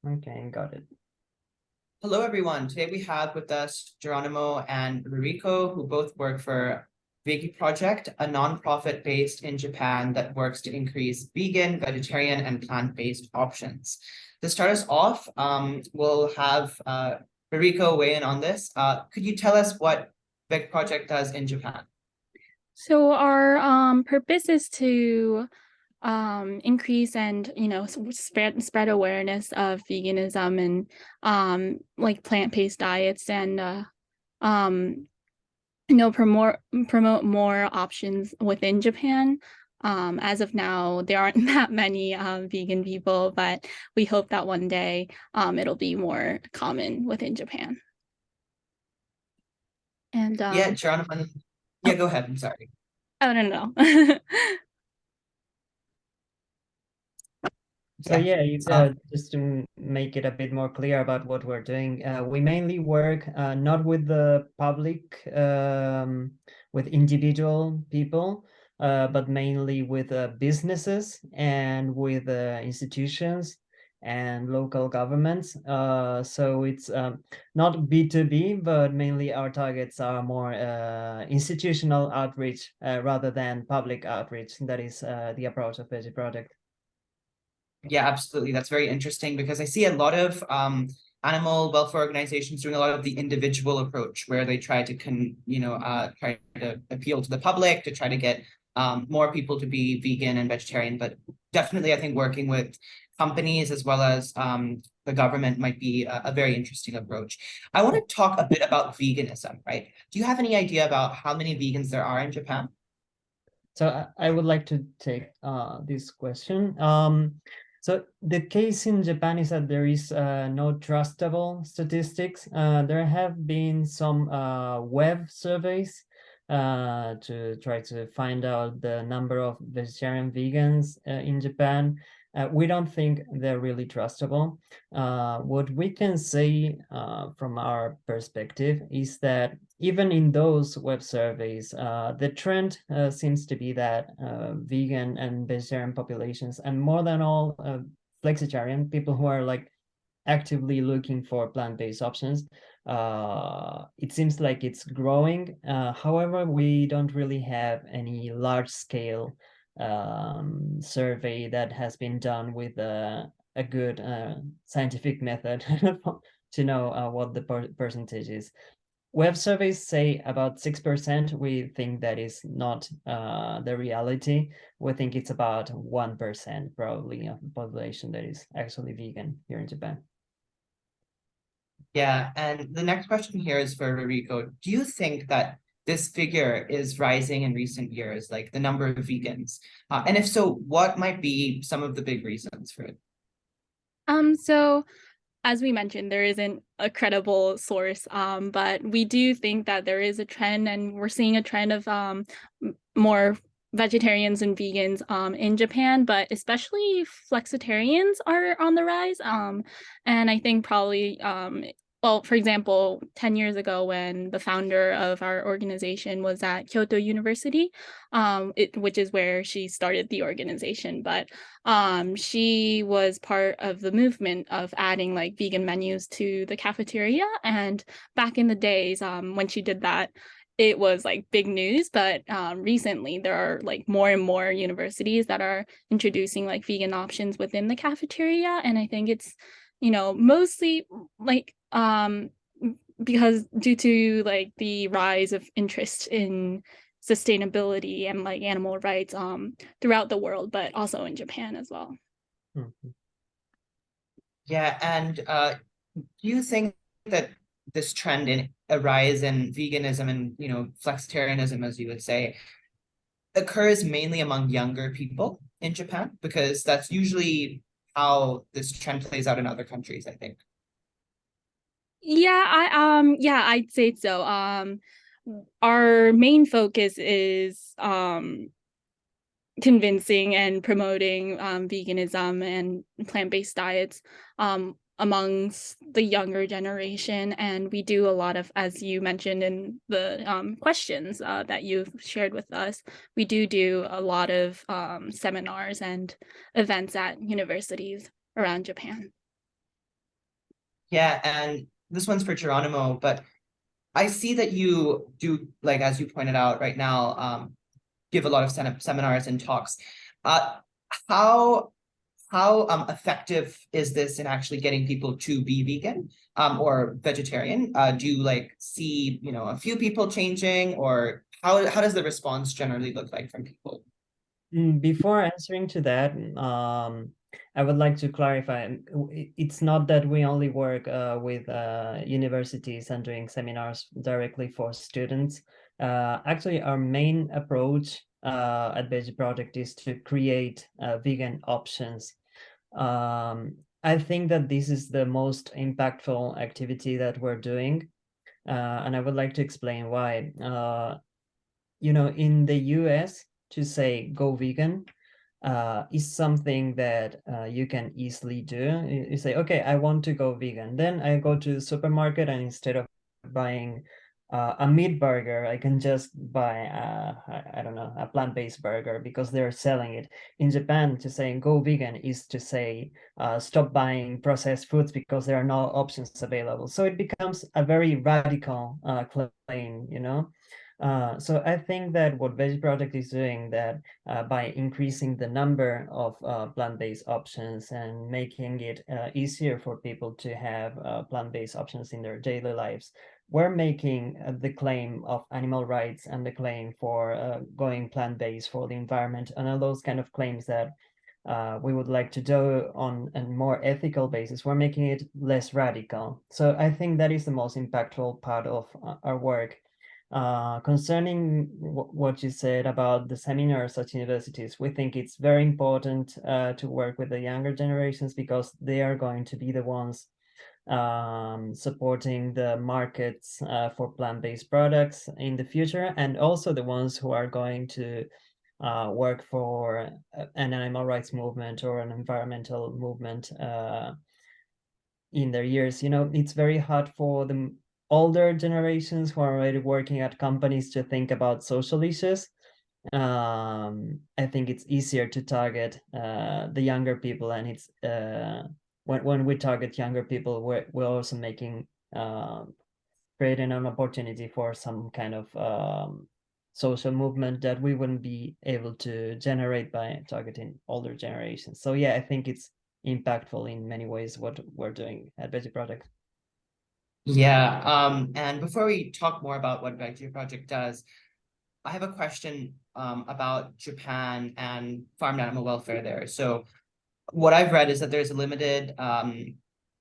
Okay, got it. Hello, everyone. Today we have with us Jeronimo and Ririko, who both work for VegeProject, a nonprofit based in Japan that works to increase vegan, vegetarian, and plant-based options. To start us off, we'll have Ririko weigh in on this. Could you tell us what VegeProject does in Japan? So our purpose is to increase and spread awareness of veganism and like plant-based diets and um promote more options within Japan. As of now, there aren't that many vegan people, but we hope that one day it'll be more common within Japan. And Yeah, Jeronimo. Yeah, go ahead. I'm sorry. I don't know. So Yeah. just to make it a bit more clear about what we're doing, we mainly work not with the public, with individual people, but mainly with businesses and with institutions and local governments. So it's not B2B, but mainly our targets are more institutional outreach rather than public outreach. That is the approach of VegeProject. Yeah, absolutely. That's very interesting because I see a lot of animal welfare organizations doing a lot of the individual approach where they try to try to appeal to the public to try to get more people to be vegan and vegetarian. But definitely, I think working with companies as well as the government might be a very interesting approach. I want to talk a bit about veganism, right? Do you have any idea about how many vegans there are in Japan? So I would like to take this question. So the case in Japan is that there is no trustable statistics. There have been some web surveys to try to find out the number of vegetarian vegans in Japan. We don't think they're really trustable. What we can say from our perspective is that even in those web surveys, the trend seems to be that vegan and vegetarian populations, and more than all, flexitarian, people who are like actively looking for plant-based options, it seems like it's growing. However, we don't really have any large-scale survey that has been done with a good scientific method to know what the percentage is. Web surveys say about 6%. We think that is not the reality. We think it's about 1% probably of the population that is actually vegan here in Japan. Yeah, and the next question here is for Rico. Do you think that this figure is rising in recent years, like the number of vegans? And if so, what might be some of the big reasons for it? So as we mentioned, there isn't a credible source, but we do think that there is a trend, and we're seeing a trend of more vegetarians and vegans in Japan, but especially flexitarians are on the rise. And I think probably well, for example, 10 years ago when the founder of our organization was at Kyoto University, which is where she started the organization, but she was part of the movement of adding like vegan menus to the cafeteria. And back in the days when she did that, it was like big news, but recently there are like more and more universities that are introducing like vegan options within the cafeteria. And I think it's, mostly like because due to like the rise of interest in sustainability and like animal rights throughout the world, but also in Japan as well. Mm-hmm. Yeah, and do you think that this trend in a rise in veganism and flexitarianism, as you would say, occurs mainly among younger people in Japan? Because that's usually how this trend plays out in other countries, I think. Yeah, I'd say so. Our main focus is convincing and promoting veganism and plant-based diets amongst the younger generation. And we do a lot of, as you mentioned in the questions that you've shared with us, we do a lot of seminars and events at universities around Japan. Yeah, and this one's for Geronimo, but I see that you do, like, as you pointed out right now, give a lot of seminars and talks. Uh, how effective is this in actually getting people to be vegan or vegetarian? Do you like see, a few people changing, or how does the response generally look like from people? Before answering to that, I would like to clarify. It's not that we only work with universities and doing seminars directly for students. Actually, our main approach at VegeProject is to create vegan options. I think that this is the most impactful activity that we're doing, and I would like to explain why. In the US, to say go vegan is something that you can easily do. You say, okay, I want to go vegan. Then I go to the supermarket, and instead of buying a meat burger, I can just buy, I don't know, a plant-based burger because they're selling it. In Japan, to say go vegan is to say stop buying processed foods because there are no options available. So it becomes a very radical claim, so I think that what VegeProject is doing, that by increasing the number of plant-based options and making it easier for people to have plant-based options in their daily lives, we're making the claim of animal rights and the claim for going plant-based for the environment and all those kind of claims that we would like to do on a more ethical basis. We're making it less radical. So I think that is the most impactful part of our work. Concerning what you said about the seminars at universities, we think it's very important to work with the younger generations because they are going to be the ones supporting the markets for plant-based products in the future, and also the ones who are going to work for an animal rights movement or an environmental movement in their years. It's very hard for the older generations who are already working at companies to think about social issues. I think it's easier to target the younger people, and it's when we target younger people, we're also making creating an opportunity for some kind of social movement that we wouldn't be able to generate by targeting older generations. So yeah, I think it's impactful in many ways what we're doing at VegeProject. Yeah, and before we talk more about what VegeProject does, I have a question about Japan and farmed animal welfare there. So what I've read is that there's a limited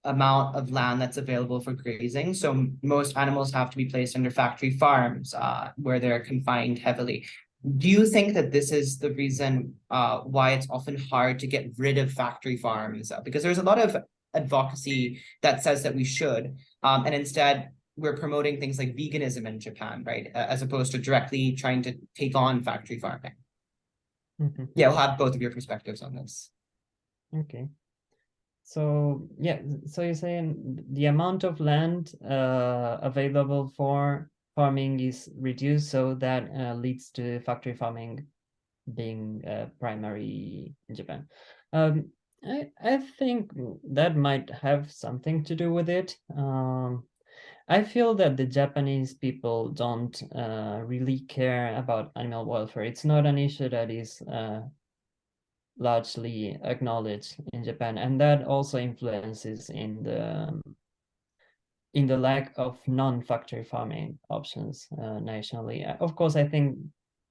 amount of land that's available for grazing. So most animals have to be placed under factory farms where they're confined heavily. Do you think that this is the reason why it's often hard to get rid of factory farms? Because there's a lot of advocacy that says that we should, and instead we're promoting things like veganism in Japan, right? As opposed to directly trying to take on factory farming. Mm-hmm. Yeah, we'll have both of your perspectives on this. Okay. So yeah, so you're saying the amount of land available for farming is reduced, so that leads to factory farming being primary in Japan. I think that might have something to do with it. I feel that the Japanese people don't really care about animal welfare. It's not an issue that is largely acknowledged in Japan, and that also influences in the lack of non-factory farming options nationally. Of course, I think,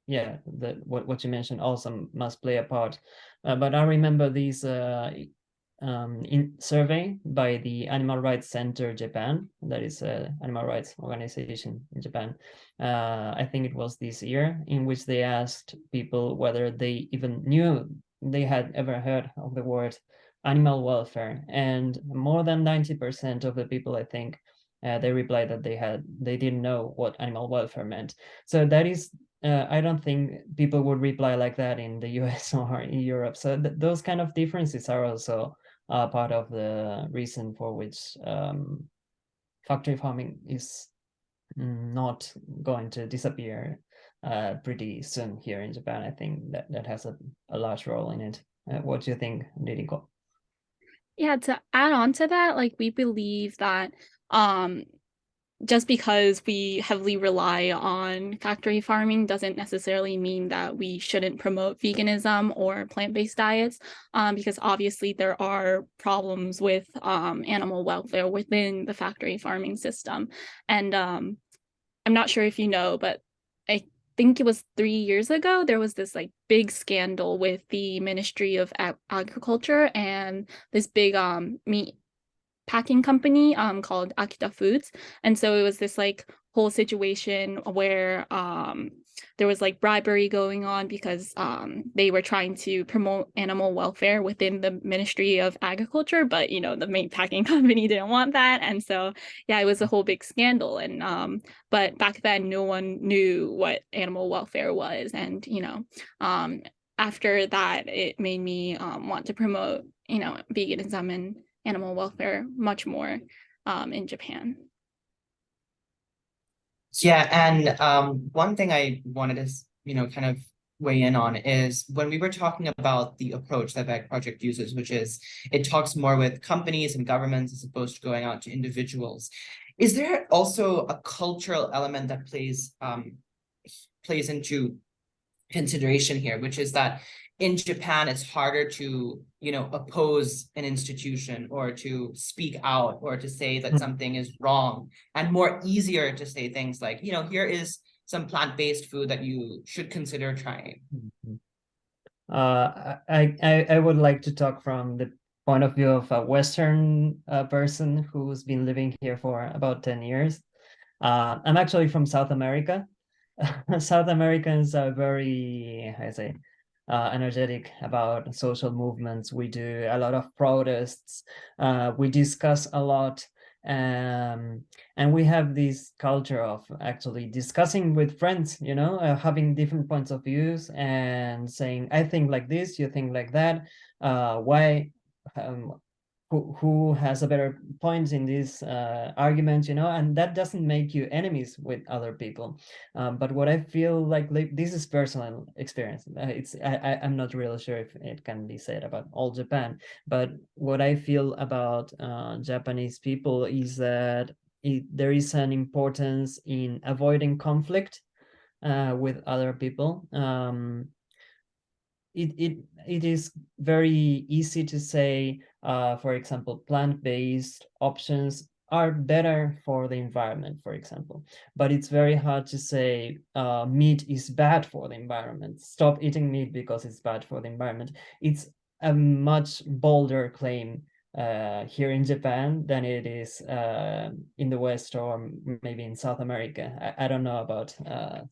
yeah, that what you mentioned also must play a part. But I remember these in survey by the Animal Rights Center Japan, that is an animal rights organization in Japan. I think it was this year, in which they asked people whether they even knew they had ever heard of the word animal welfare, and more than 90% of the people, I think, they replied that they didn't know what animal welfare meant. So that is, I don't think people would reply like that in the US or in Europe. So those kind of differences are also part of the reason for which factory farming is not going to disappear pretty soon here in Japan. I think that has a large role in it. What do you think, Ririko? Yeah, to add on to that, like we believe that just because we heavily rely on factory farming doesn't necessarily mean that we shouldn't promote veganism or plant-based diets, because obviously there are problems with animal welfare within the factory farming system. And I'm not sure if you know, but I think it was 3 years ago, there was this like big scandal with the Ministry of Agriculture and this big meat packing company called Akita Foods. And so it was this like whole situation where there was like bribery going on because they were trying to promote animal welfare within the Ministry of Agriculture, but you know the meat packing company didn't want that, and so yeah, it was a whole big scandal. And but back then no one knew what animal welfare was, and you know after that it made me want to promote veganism and animal welfare much more in Japan. Yeah, and one thing I wanted to, kind of weigh in on is when we were talking about the approach that VegeProject uses, which is it talks more with companies and governments as opposed to going out to individuals. Is there also a cultural element that plays into consideration here, which is that in Japan, it's harder to, oppose an institution or to speak out or to say that something is wrong, and more easier to say things like, here is some plant-based food that you should consider trying. I would like to talk from the point of view of a Western person who's been living here for about 10 years. I'm actually from South America. South Americans are very, how I say, energetic about social movements. We do a lot of protests. We discuss a lot. And we have this culture of actually discussing with friends, having different points of views and saying, I think like this, you think like that. Why? Who has a better point in this argument, and that doesn't make you enemies with other people. But what I feel like this is personal experience. I'm not really sure if it can be said about all Japan, but what I feel about Japanese people is that there is an importance in avoiding conflict with other people. It is very easy to say, for example, plant-based options are better for the environment, for example. But it's very hard to say meat is bad for the environment. Stop eating meat because it's bad for the environment. It's a much bolder claim here in Japan than it is in the West or maybe in South America. I don't know about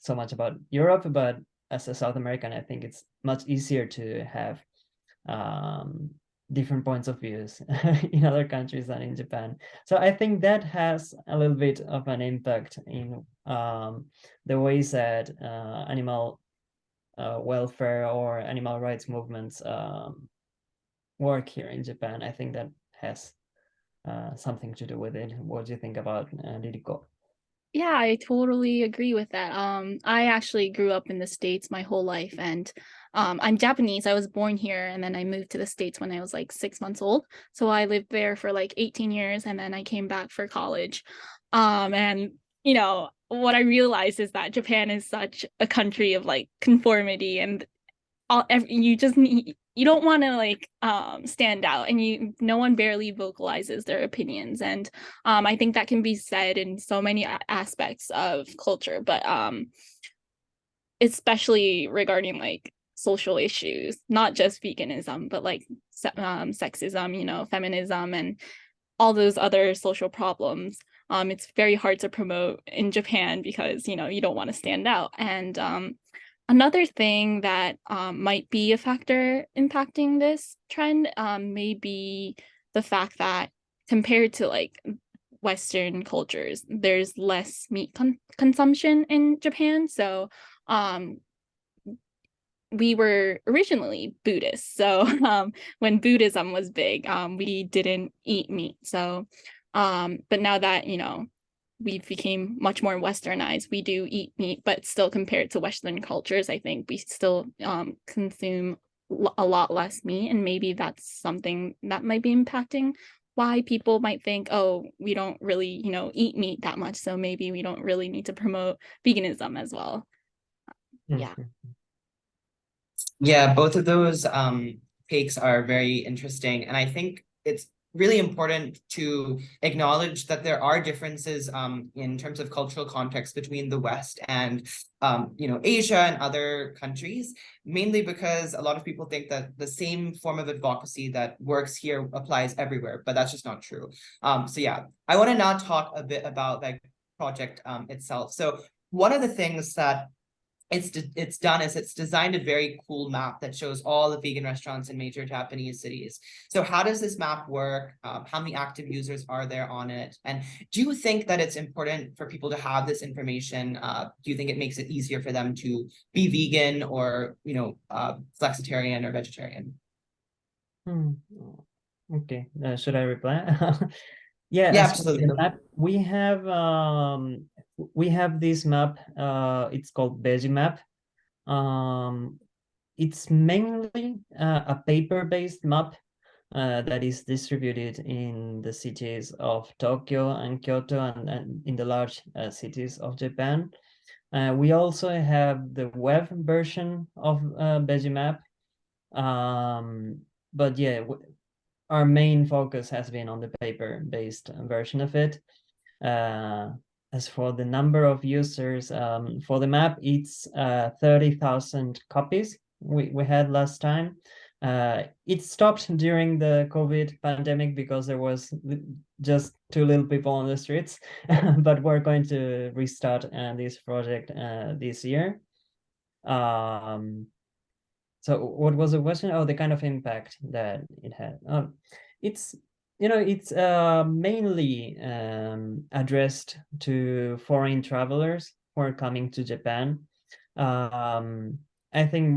so much about Europe, but as a South American, I think it's much easier to have different points of views in other countries than in Japan. So I think that has a little bit of an impact in the ways that animal welfare or animal rights movements work here in Japan. I think that has something to do with it. What do you think about Ririko? Yeah, I totally agree with that. I actually grew up in the States my whole life, and I'm Japanese. I was born here, and then I moved to the States when I was like 6 months old. So I lived there for like 18 years, and then I came back for college. And what I realized is that Japan is such a country of like conformity, and you just need, you don't want to like stand out, and no one barely vocalizes their opinions. And I think that can be said in so many aspects of culture, but especially regarding like social issues, not just veganism, but like sexism, feminism, and all those other social problems. It's very hard to promote in Japan because you don't want to stand out. And another thing that might be a factor impacting this trend may be the fact that compared to like Western cultures, there's less meat consumption in Japan. So we were originally Buddhist. So when Buddhism was big, we didn't eat meat. So but now that, we became much more westernized, we do eat meat, but still compared to Western cultures, I think we still consume a lot less meat, and maybe that's something that might be impacting why people might think, oh, we don't really, eat meat that much, so maybe we don't really need to promote veganism as well. Yeah. Yeah, both of those takes are very interesting. And I think it's really important to acknowledge that there are differences in terms of cultural context between the West and Asia and other countries, mainly because a lot of people think that the same form of advocacy that works here applies everywhere, but that's just not true. So yeah, I want to now talk a bit about VegeProject itself. So one of the things that it's done is it's designed a very cool map that shows all the vegan restaurants in major Japanese cities. So how does this map work? How many active users are there on it? And do you think that it's important for people to have this information? Do you think it makes it easier for them to be vegan or, flexitarian or vegetarian? Okay, should I reply? Yeah, Yeah, as for absolutely. the map, we have this map. It's called VegeMap. It's mainly a paper-based map that is distributed in the cities of Tokyo and Kyoto and in the large cities of Japan. We also have the web version of VegeMap. But yeah, our main focus has been on the paper-based version of it. As for the number of users, for the map, it's 30,000 copies we had last time. It stopped during the COVID pandemic because there was just too little people on the streets, but we're going to restart this project this year. So what was the question? Oh, the kind of impact that it had. It's mainly addressed to foreign travelers who are coming to Japan. I think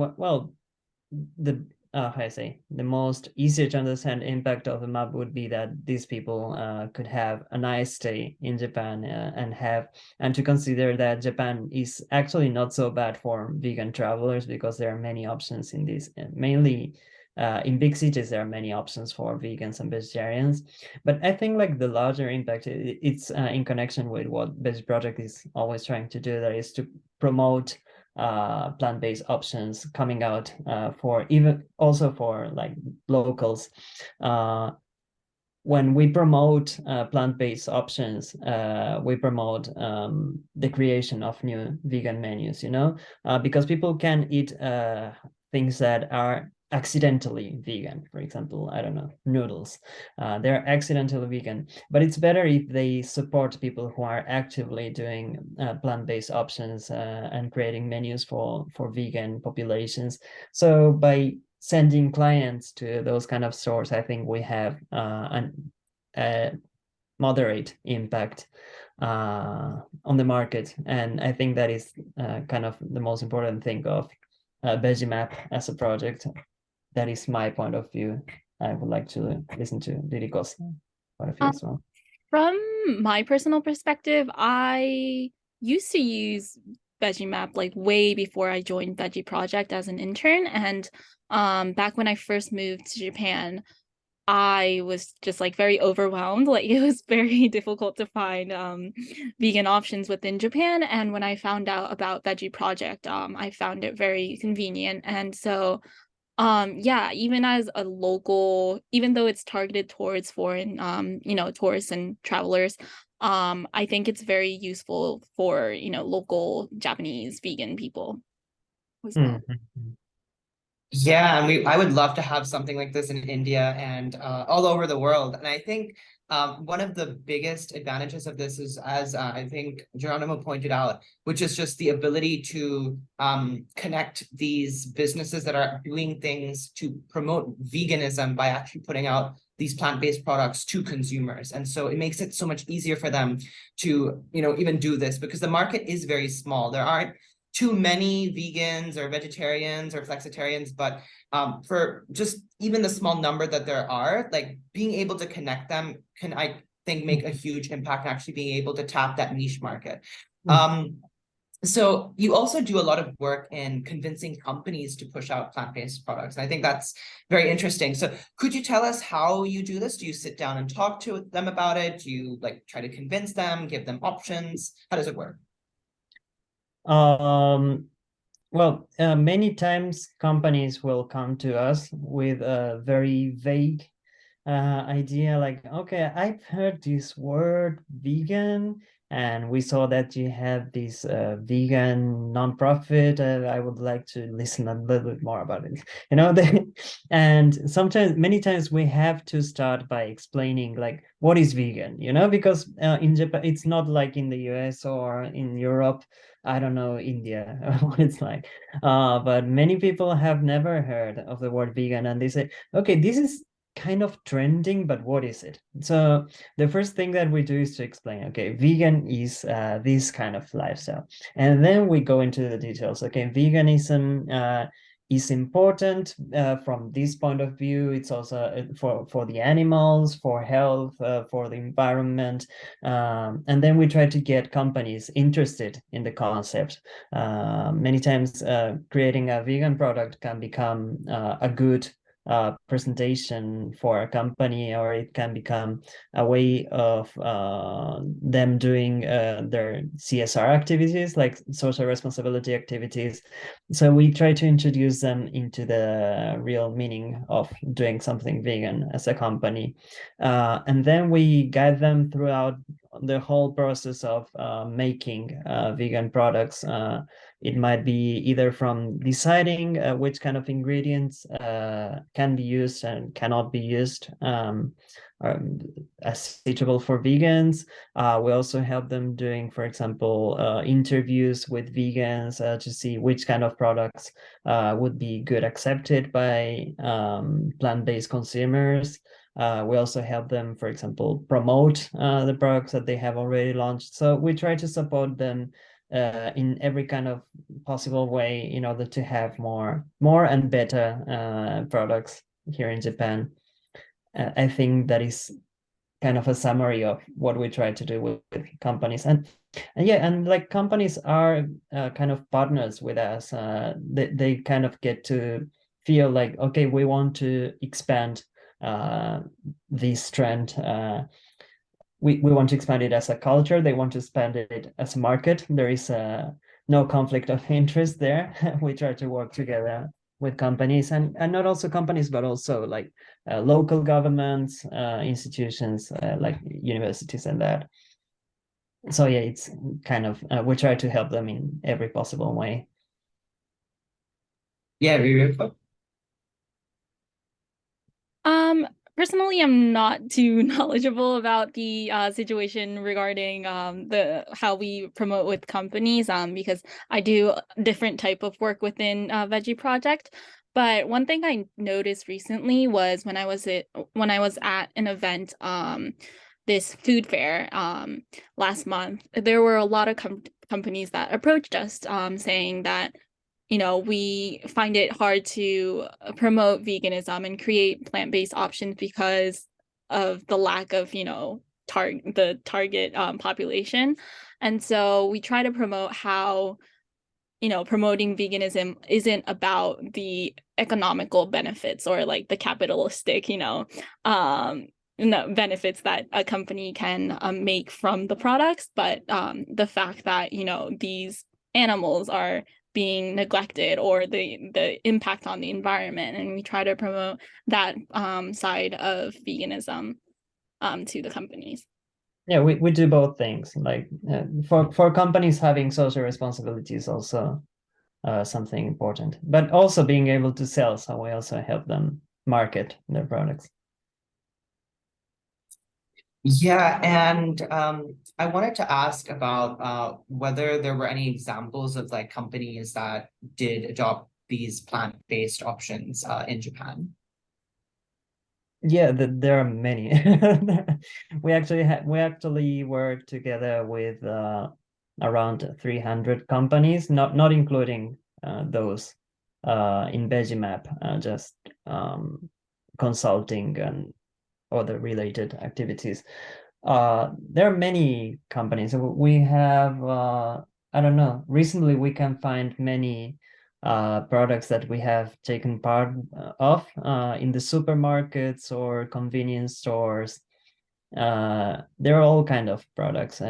the most easier to understand impact of the map would be that these people could have a nice stay in Japan and to consider that Japan is actually not so bad for vegan travelers because there are many options in this, mainly in big cities there are many options for vegans and vegetarians. But I think like the larger impact it's in connection with what VegeProject is always trying to do, that is to promote plant-based options coming out for even also for like locals. When we promote plant-based options, we promote the creation of new vegan menus, because people can eat things that are accidentally vegan. For example, I don't know, noodles. They're accidentally vegan, but it's better if they support people who are actively doing plant-based options and creating menus for vegan populations. So by sending clients to those kind of stores, I think we have a moderate impact on the market. And I think that is kind of the most important thing of VegeMap as a project. That is my point of view. I would like to listen to Ririko's point of view as well. From my personal perspective, I used to use VegeMap like way before I joined VegeProject as an intern. And back when I first moved to Japan, I was just like very overwhelmed. Like it was very difficult to find vegan options within Japan. And when I found out about VegeProject, I found it very convenient. And so yeah, even as a local, even though it's targeted towards foreign tourists and travelers, I think it's very useful for local Japanese vegan people as well. Yeah, and I would love to have something like this in India and all over the world. And I think one of the biggest advantages of this is, as I think Jeronimo pointed out, which is just the ability to connect these businesses that are doing things to promote veganism by actually putting out these plant-based products to consumers. And so it makes it so much easier for them to, even do this, because the market is very small. There aren't too many vegans or vegetarians or flexitarians, but for just even the small number that there are, like being able to connect them can, I think, make a huge impact, actually being able to tap that niche market. So you also do a lot of work in convincing companies to push out plant-based products. And I think that's very interesting. So could you tell us how you do this? Do you sit down and talk to them about it? Do you like try to convince them, give them options? How does it work? Well, many times companies will come to us with a very vague idea, like, okay, I've heard this word vegan, and we saw that you have this vegan nonprofit. I would like to listen a little bit more about it. And sometimes, many times, we have to start by explaining like what is vegan. Because in Japan, it's not like in the US or in Europe. I don't know India what it's like, but many people have never heard of the word vegan, and they say, okay, this is kind of trending, but what is it? So the first thing that we do is to explain, okay, vegan is this kind of lifestyle. And then we go into the details. Okay, veganism is important from this point of view. It's also for the animals, for health, for the environment. And then we try to get companies interested in the concept. Many times creating a vegan product can become a good presentation for a company, or it can become a way of them doing their CSR activities, like social responsibility activities. So we try to introduce them into the real meaning of doing something vegan as a company. And then we guide them throughout the whole process of making vegan products. It might be either from deciding which kind of ingredients can be used and cannot be used as suitable for vegans. We also help them doing, for example, interviews with vegans to see which kind of products would be good accepted by plant-based consumers. We also help them, for example, promote the products that they have already launched. So we try to support them in every kind of possible way in order to have more and better products here in Japan. I think that is kind of a summary of what we try to do with companies. And yeah, and like companies are kind of partners with us. They kind of get to feel like, okay, we want to expand this trend. We want to expand it as a culture. They want to expand it as a market. There is no conflict of interest there. We try to work together with companies, and not also companies, but also like local governments, institutions like universities and that. So yeah, it's kind of, we try to help them in every possible way. Yeah, Ririko. Personally, I'm not too knowledgeable about the situation regarding the how we promote with companies because I do a different type of work within VegeProject. But one thing I noticed recently was when I was at an event, this food fair last month, there were a lot of companies that approached us saying that we find it hard to promote veganism and create plant-based options because of the lack of, the target population. And so we try to promote how, promoting veganism isn't about the economical benefits or like the capitalistic, benefits that a company can make from the products, but the fact that, these animals are being neglected or the impact on the environment, and we try to promote that side of veganism to the companies. Yeah, we do both things. Like for companies, having social responsibility is also something important, but also being able to sell. So we also help them market their products. Yeah, and I wanted to ask about whether there were any examples of like companies that did adopt these plant-based options in Japan. Yeah, there are many. We actually work together with around 300 companies, not including those in VegeMap, just consulting and other related activities. There are many companies. We have I don't know. Recently, we can find many products that we have taken part of in the supermarkets or convenience stores. There are all kind of products,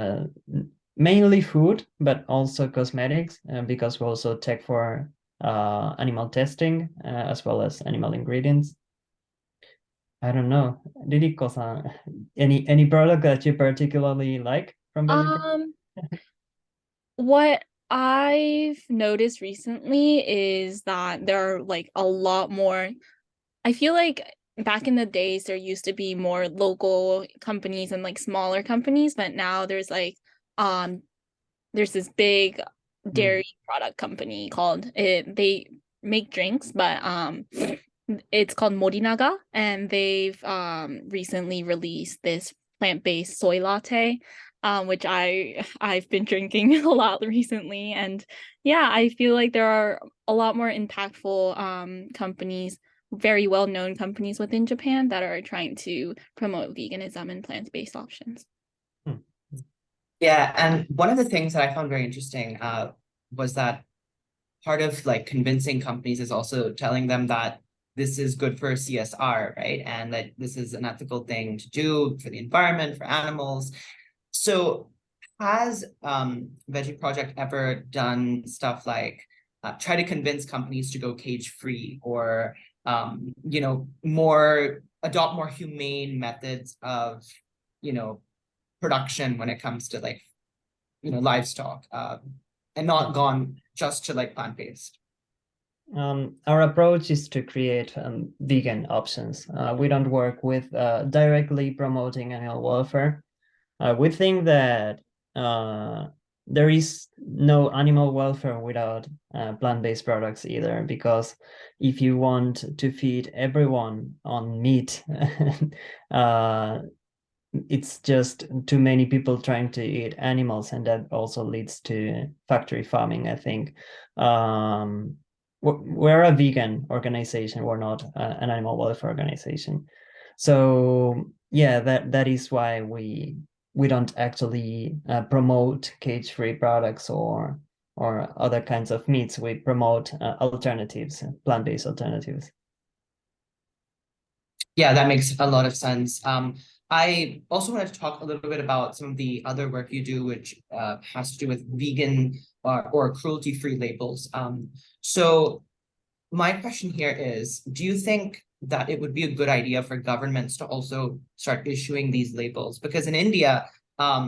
mainly food, but also cosmetics, because we also check for animal testing as well as animal ingredients. I don't know, Ririko-san, any product that you particularly like from VegeProject? What I've noticed recently is that there are like a lot more. I feel like back in the days there used to be more local companies and like smaller companies, but now there's this big dairy product company called they make drinks, but it's called Morinaga, and they've recently released this plant-based soy latte, which I've been drinking a lot recently. And yeah, I feel like there are a lot more impactful companies, very well-known companies within Japan that are trying to promote veganism and plant-based options. Yeah, and one of the things that I found very interesting was that part of like convincing companies is also telling them that this is good for CSR, right? And that this is an ethical thing to do for the environment, for animals. So has VegeProject ever done stuff like try to convince companies to go cage-free, or you know, adopt more humane methods of, you know, production when it comes to like, you know, livestock, and not gone just to like plant-based? Our approach is to create vegan options. We don't work with directly promoting animal welfare. We think that there is no animal welfare without plant-based products either, because if you want to feed everyone on meat, it's just too many people trying to eat animals, and that also leads to factory farming, I think. We're a vegan organization, we're not an animal welfare organization. So yeah, that is why we don't actually promote cage-free products or other kinds of meats. We promote alternatives, plant-based alternatives. Yeah, that makes a lot of sense. I also wanted to talk a little bit about some of the other work you do, which has to do with vegan or cruelty-free labels. So my question here is, do you think that it would be a good idea for governments to also start issuing these labels? Because in India,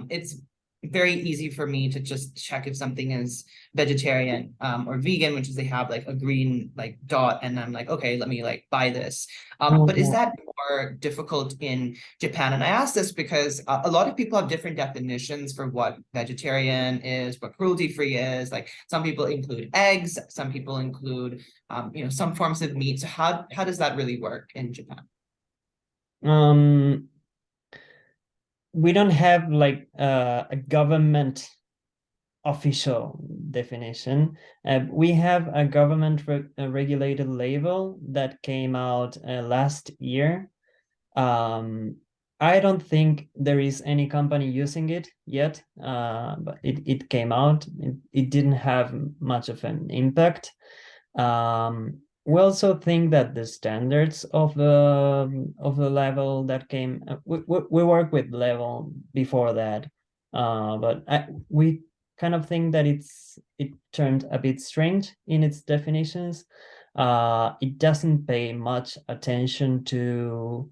it's very easy for me to just check if something is vegetarian or vegan, which is they have like a green like dot, and I'm like, okay, let me like buy this. But is that more difficult in Japan? And I ask this because a lot of people have different definitions for what vegetarian is, what cruelty-free is. Like some people include eggs, some people include you know, some forms of meat. So how does that really work in Japan? We don't have like a government official definition. We have a government regulated label that came out last year. I don't think there is any company using it yet, but it came out. It didn't have much of an impact. We also think that the standards of the level that came, we work with level before that, but we kind of think that it turned a bit strange in its definitions. It doesn't pay much attention to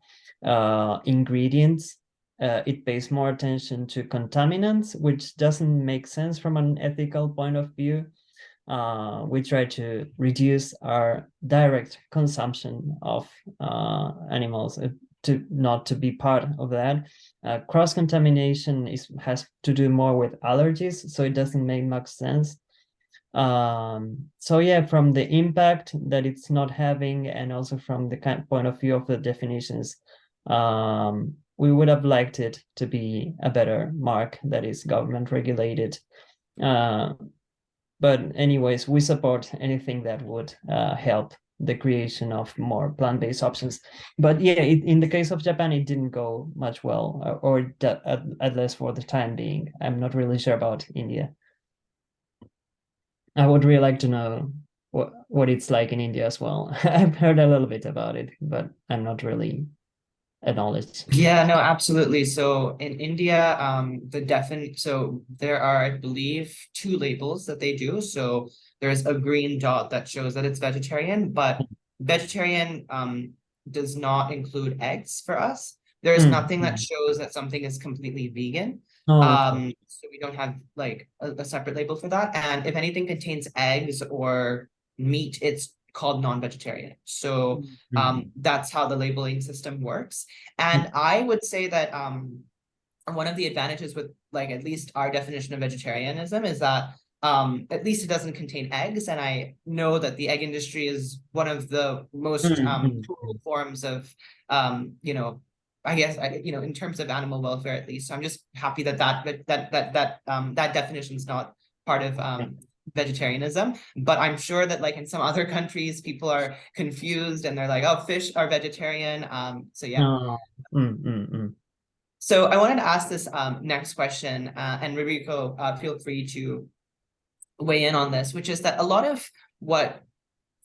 ingredients. It pays more attention to contaminants, which doesn't make sense from an ethical point of view. We try to reduce our direct consumption of animals to not to be part of that. Cross-contamination has to do more with allergies, so it doesn't make much sense. So yeah, from the impact that it's not having, and also from the point of view of the definitions, we would have liked it to be a better mark that is government regulated. But anyways, we support anything that would help the creation of more plant-based options. But yeah, in the case of Japan, it didn't go much well, or at least for the time being. I'm not really sure about India. I would really like to know what it's like in India as well. I've heard a little bit about it, but I'm not really acknowledged. Yeah, no, absolutely. So in India, so there are, I believe, two labels that they do. So there's a green dot that shows that it's vegetarian, but vegetarian does not include eggs for us. There's nothing that Mm. shows that something is completely vegan. Oh, okay. So we don't have like a separate label for that. And if anything contains eggs or meat, it's called non-vegetarian. So Mm. that's how the labeling system works. And I would say that one of the advantages with like at least our definition of vegetarianism is that at least it doesn't contain eggs. And I know that the egg industry is one of the most Mm. cruel forms of you know, I guess you know, in terms of animal welfare at least. So I'm just happy that that definition is not part of vegetarianism. But I'm sure that like in some other countries, people are confused and they're like, oh, fish are vegetarian. So yeah. Oh. Mm. So I wanted to ask this next question, and Ririko, feel free to weigh in on this, which is that a lot of what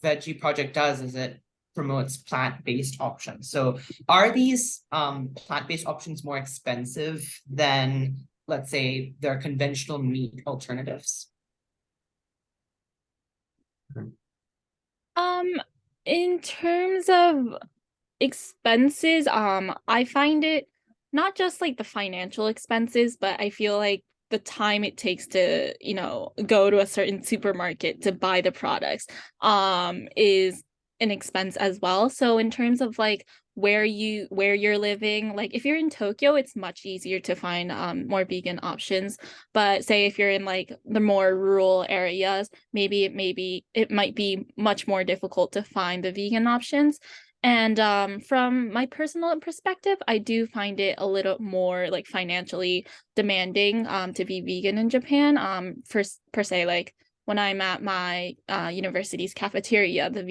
VegeProject does is it promotes plant-based options. So are these plant-based options more expensive than, let's say, their conventional meat alternatives? In terms of expenses, I find it not just like the financial expenses, but I feel like the time it takes to, you know, go to a certain supermarket to buy the products, is an expense as well. So in terms of like where you're living, like if you're in Tokyo, it's much easier to find more vegan options. But say if you're in like the more rural areas, maybe it might be much more difficult to find the vegan options. And from my personal perspective, I do find it a little more like financially demanding to be vegan in Japan. For per se, like when I'm at my university's cafeteria, the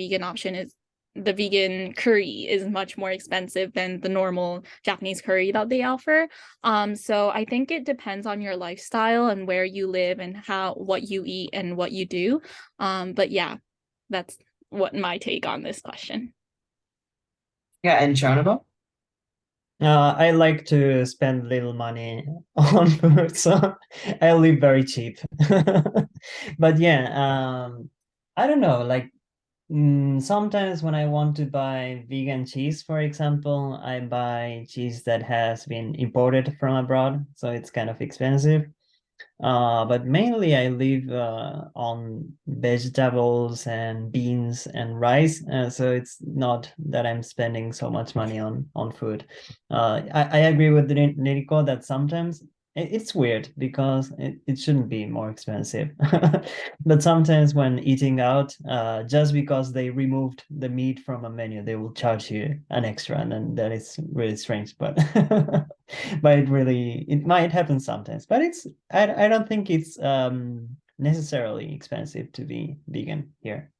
vegan curry is much more expensive than the normal Japanese curry that they offer. So I think it depends on your lifestyle and where you live and what you eat and what you do. But yeah, that's what my take on this question. Yeah, and Jeronimo? I like to spend little money on food, so I live very cheap. But yeah, I don't know, like sometimes when I want to buy vegan cheese, for example, I buy cheese that has been imported from abroad, so it's kind of expensive. But mainly I live on vegetables and beans and rice, so it's not that I'm spending so much money on food. I agree with Ririko that sometimes it's weird because it shouldn't be more expensive. But sometimes when eating out, just because they removed the meat from a menu, they will charge you an extra, and then that is really strange. But but it might happen sometimes. But I don't think it's necessarily expensive to be vegan here.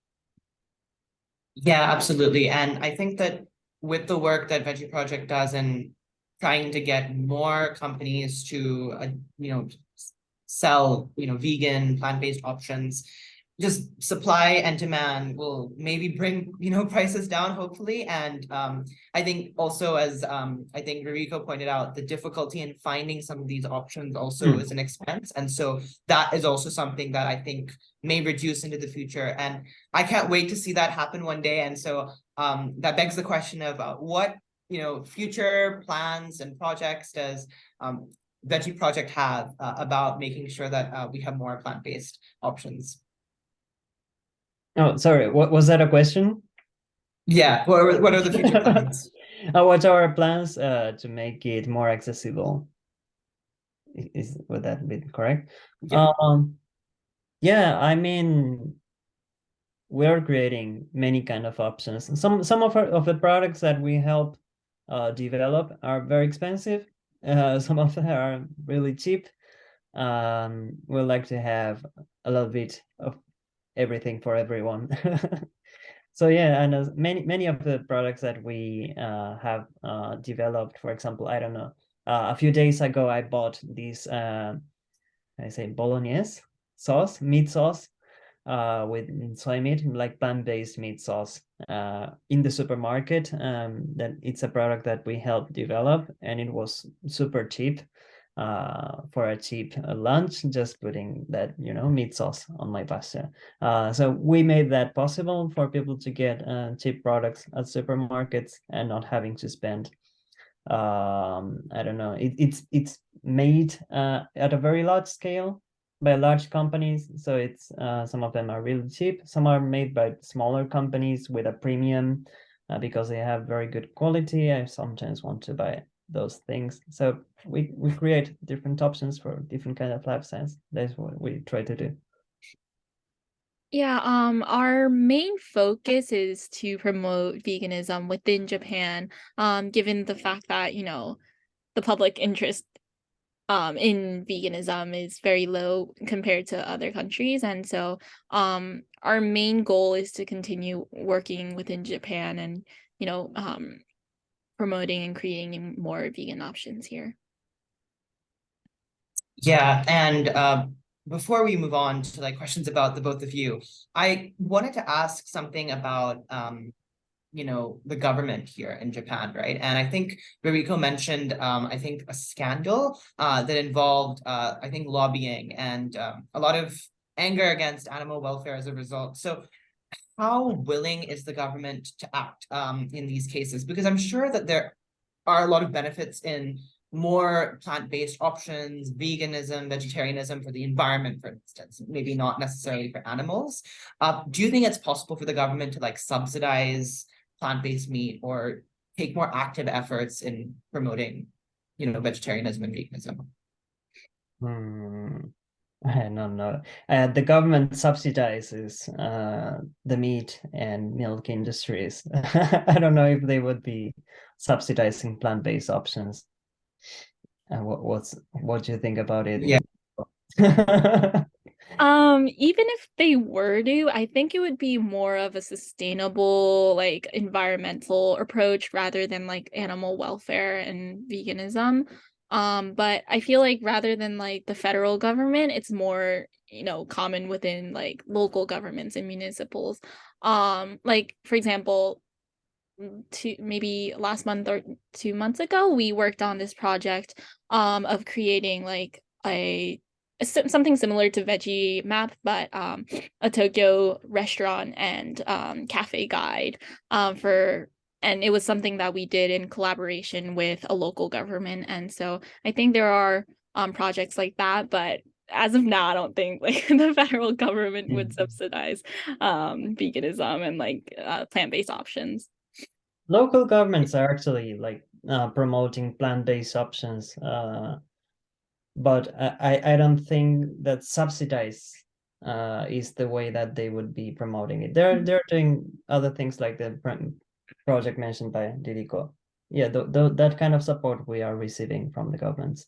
Yeah, absolutely. And I think that with the work that VegeProject does and trying to get more companies to, you know, sell, you know, vegan, plant-based options, just supply and demand will maybe bring, you know, prices down, hopefully. And I think also, as I think Ririko pointed out, the difficulty in finding some of these options also is an expense. And so that is also something that I think may reduce into the future. And I can't wait to see that happen one day. And so that begs the question of what, you know, future plans and projects does VegeProject have about making sure that we have more plant-based options? Oh, sorry, what was that a question? Yeah, what are the future plans? What are our plans to make it more accessible? Would that be correct? Yeah. Yeah, I mean, we're creating many kind of options. Some of the products that we help develop are very expensive. Some of them are really cheap. We like to have a little bit of everything for everyone. So yeah, and many of the products that we have developed, for example, I don't know, a few days ago I bought this I say bolognese sauce, meat sauce. with soy meat, like plant-based meat sauce, in the supermarket. That it's a product that we helped develop, and it was super cheap, for a cheap lunch, just putting that, you know, meat sauce on my pasta. So we made that possible for people to get cheap products at supermarkets and not having to spend, I don't know, it's made at a very large scale by large companies. So it's some of them are really cheap. Some are made by smaller companies with a premium, because they have very good quality. I sometimes want to buy those things. So we create different options for different kind of lifestyles. That's what we try to do. Yeah, our main focus is to promote veganism within Japan, given the fact that, you know, the public interest in veganism is very low compared to other countries. And so our main goal is to continue working within Japan and, you know, promoting and creating more vegan options here. Yeah, and before we move on to like questions about the both of you, I wanted to ask something about you know, the government here in Japan, right? And I think Ririko mentioned I think a scandal that involved I think lobbying and a lot of anger against animal welfare as a result. So how willing is the government to act in these cases? Because I'm sure that there are a lot of benefits in more plant-based options, veganism, vegetarianism for the environment, for instance, maybe not necessarily for animals. Do you think it's possible for the government to like subsidize plant-based meat or take more active efforts in promoting, you know, vegetarianism and veganism? I don't know. The government subsidizes the meat and milk industries. I don't know if they would be subsidizing plant-based options. And what do you think about it? Yeah. Even if they were to, I think it would be more of a sustainable, like environmental approach rather than like animal welfare and veganism. But I feel like rather than like the federal government, it's more, you know, common within like local governments and municipals. Like for example, maybe last month or 2 months ago, we worked on this project of creating like something similar to VegeMap, but a Tokyo restaurant and cafe guide and it was something that we did in collaboration with a local government. And so I think there are projects like that, but as of now, I don't think like the federal government would subsidize veganism and like plant-based options. Local governments are actually like promoting plant-based options, but I don't think that subsidize is the way that they would be promoting it. They're doing other things like the project mentioned by Ririko. Yeah, that kind of support we are receiving from the governments.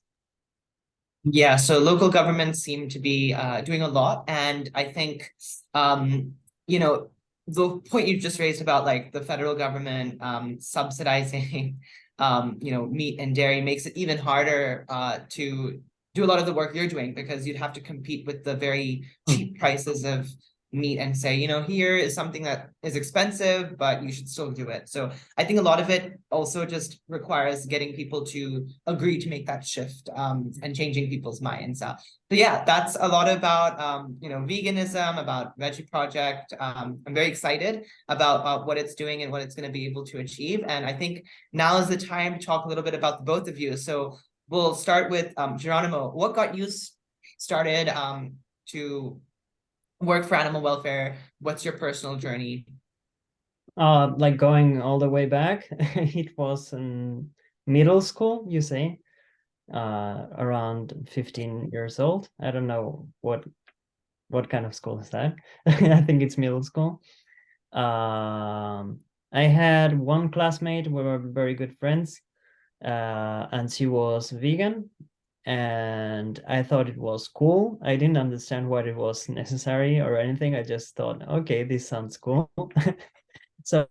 Yeah, so local governments seem to be doing a lot, and I think you know, the point you just raised about like the federal government subsidizing you know, meat and dairy makes it even harder to do a lot of the work you're doing, because you'd have to compete with the very cheap prices of meat and say, you know, here is something that is expensive, but you should still do it. So I think a lot of it also just requires getting people to agree to make that shift and changing people's minds. So yeah, that's a lot about you know, veganism, about VegeProject. I'm very excited about what it's doing and what it's going to be able to achieve. And I think now is the time to talk a little bit about the both of you. So we'll start with Jeronimo. What got you started to work for animal welfare? What's your personal journey? Like going all the way back, it was in middle school, you say, around 15 years old. I don't know what kind of school is that. I think it's middle school. I had one classmate, we were very good friends, and she was vegan, and I thought it was cool. I didn't understand what it was necessary or anything. I just thought, okay, this sounds cool. So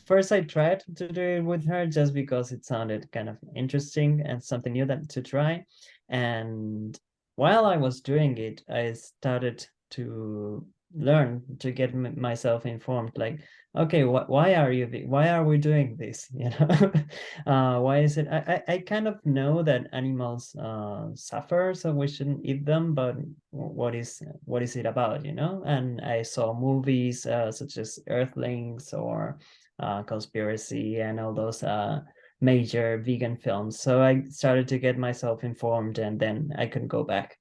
first I tried to do it with her just because it sounded kind of interesting and something new to try. And while I was doing it, I started to learn to get myself informed, like, okay, why are we doing this, you know? Why is it, I kind of know that animals suffer, so we shouldn't eat them, but what is it about, you know? And I saw movies such as Earthlings or Conspiracy and all those major vegan films, so I started to get myself informed, and then I could go back.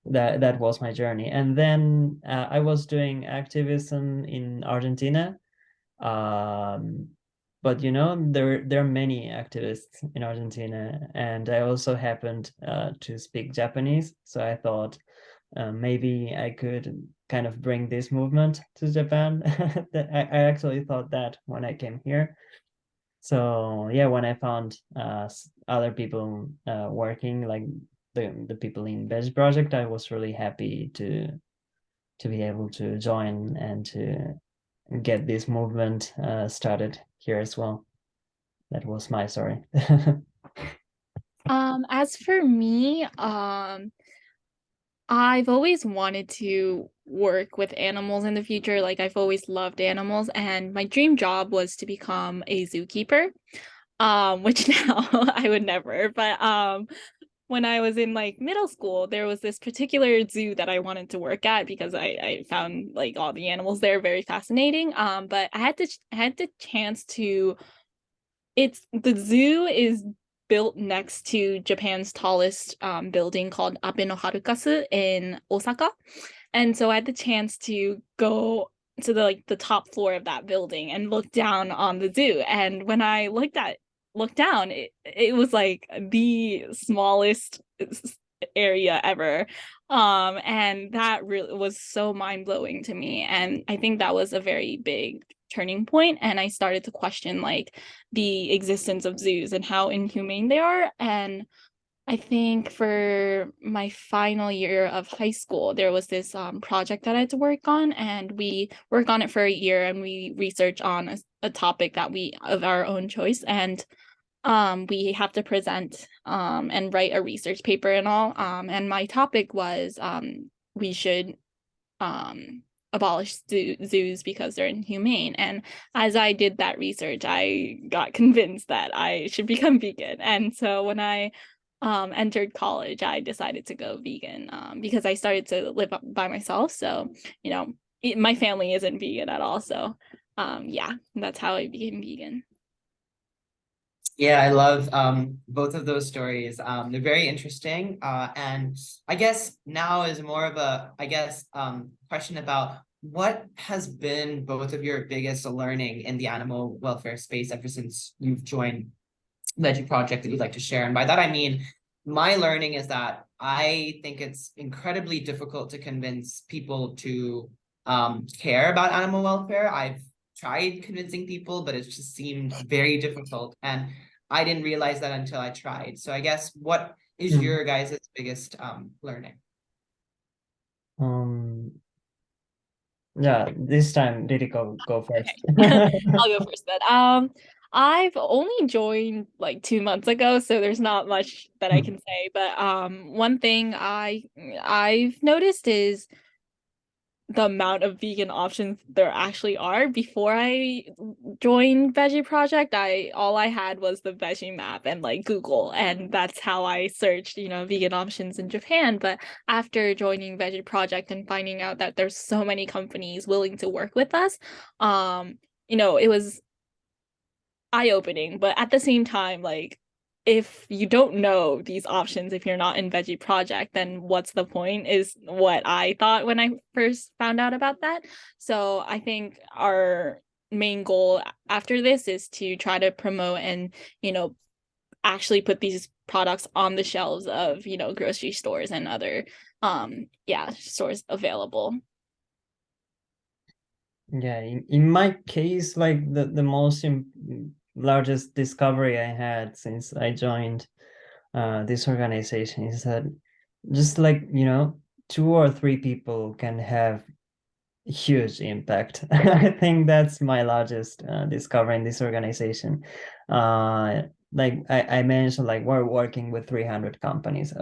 That was my journey. And then I was doing activism in Argentina. Um, but you know, there are many activists in Argentina, and I also happened to speak Japanese, so I thought maybe I could kind of bring this movement to Japan. I actually thought that when I came here. So yeah, when I found other people working, like the people in VegeProject, I was really happy to be able to join and to get this movement started here as well. That was my story. As for me, I've always wanted to work with animals in the future. Like I've always loved animals, and my dream job was to become a zookeeper. Which now I would never, but when I was in like middle school, there was this particular zoo that I wanted to work at because I found like all the animals there very fascinating. But I had the chance to, the zoo is built next to Japan's tallest building called Abe no Harukasu in Osaka. And so I had the chance to go to the top floor of that building and look down on the zoo. And when I looked down, it was like the smallest area ever. And that really was so mind-blowing to me. And I think that was a very big turning point, and I started to question like the existence of zoos and how inhumane they are. And I think for my final year of high school, there was this project that I had to work on, and we work on it for a year, and we research on a topic that we of our own choice, and we have to present and write a research paper and all. And my topic was we should abolish zoos because they're inhumane. And as I did that research, I got convinced that I should become vegan. And so when I entered college, I decided to go vegan because I started to live by myself. So, you know, my family isn't vegan at all. So yeah, that's how I became vegan. Yeah, I love both of those stories. They're very interesting. And I guess now is more of a, question about what has been both of your biggest learning in the animal welfare space ever since you've joined VegeProject that you'd like to share. And by that, I mean, my learning is that I think it's incredibly difficult to convince people to care about animal welfare. I've tried convincing people, but it just seemed very difficult. And I didn't realize that until I tried. So I guess what is your guys' biggest learning? Yeah, this time Ririko go first. Okay. I'll go first then. I've only joined like 2 months ago, so there's not much that I can say. But one thing I've noticed is the amount of vegan options there actually are. Before I joined VegeProject, all I had was the VegeMap and like Google, and that's how I searched, you know, vegan options in Japan. But after joining VegeProject and finding out that there's so many companies willing to work with us, you know, it was eye-opening. But at the same time, like if you don't know these options, if you're not in VegeProject, then what's the point, is what I thought when I first found out about that. So I think our main goal after this is to try to promote and, you know, actually put these products on the shelves of, you know, grocery stores and other stores available. Yeah, in my case, like the most largest discovery I had since I joined this organization is that just like, you know, 2 or 3 people can have huge impact. I think that's my largest discovery in this organization. Like I mentioned, like we're working with 300 companies,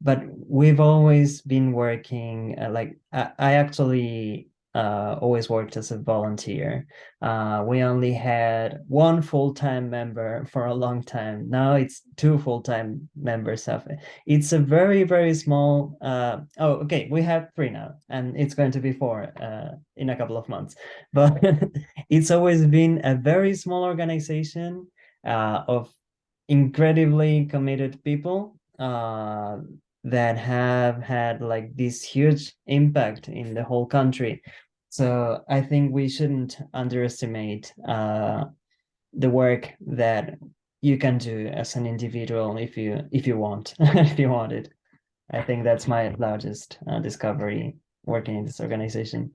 but we've always been working like I actually always worked as a volunteer. We only had one full-time member for a long time. Now it's two full-time members of it. It's a very, very small, okay, we have three now, and it's going to be four in a couple of months. But it's always been a very small organization of incredibly committed people that have had like this huge impact in the whole country. So I think we shouldn't underestimate the work that you can do as an individual if you want if you want it. I think that's my largest discovery working in this organization.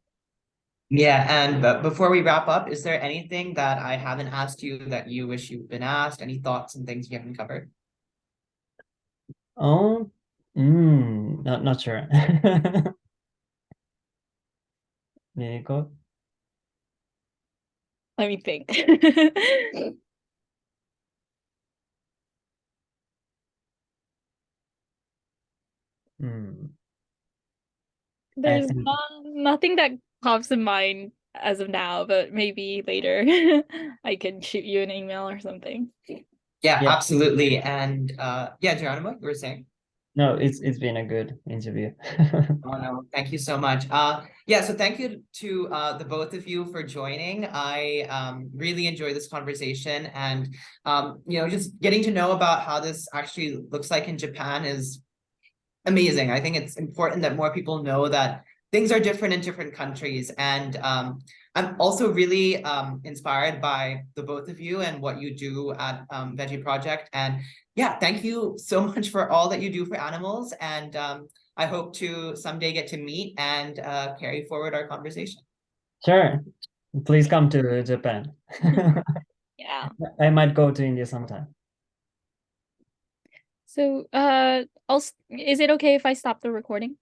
Yeah, and before we wrap up, is there anything that I haven't asked you that you wish you've been asked? Any thoughts and things you haven't covered? Oh, not sure. Ririko? Let me think. Hmm. There's think nothing that pops in mind as of now, but maybe later I can shoot you an email or something. Yeah, Yeah. absolutely. And yeah, Geronimo, you were saying? No, it's been a good interview. Oh no, thank you so much. Yeah, so thank you to the both of you for joining. I really enjoyed this conversation, and just getting to know about how this actually looks like in Japan is amazing. I think it's important that more people know that things are different in different countries. And I'm also really inspired by the both of you and what you do at VegeProject. And yeah, thank you so much for all that you do for animals. And I hope to someday get to meet and carry forward our conversation. Sure. Please come to Japan. Yeah. I might go to India sometime. So, is it okay if I stop the recording?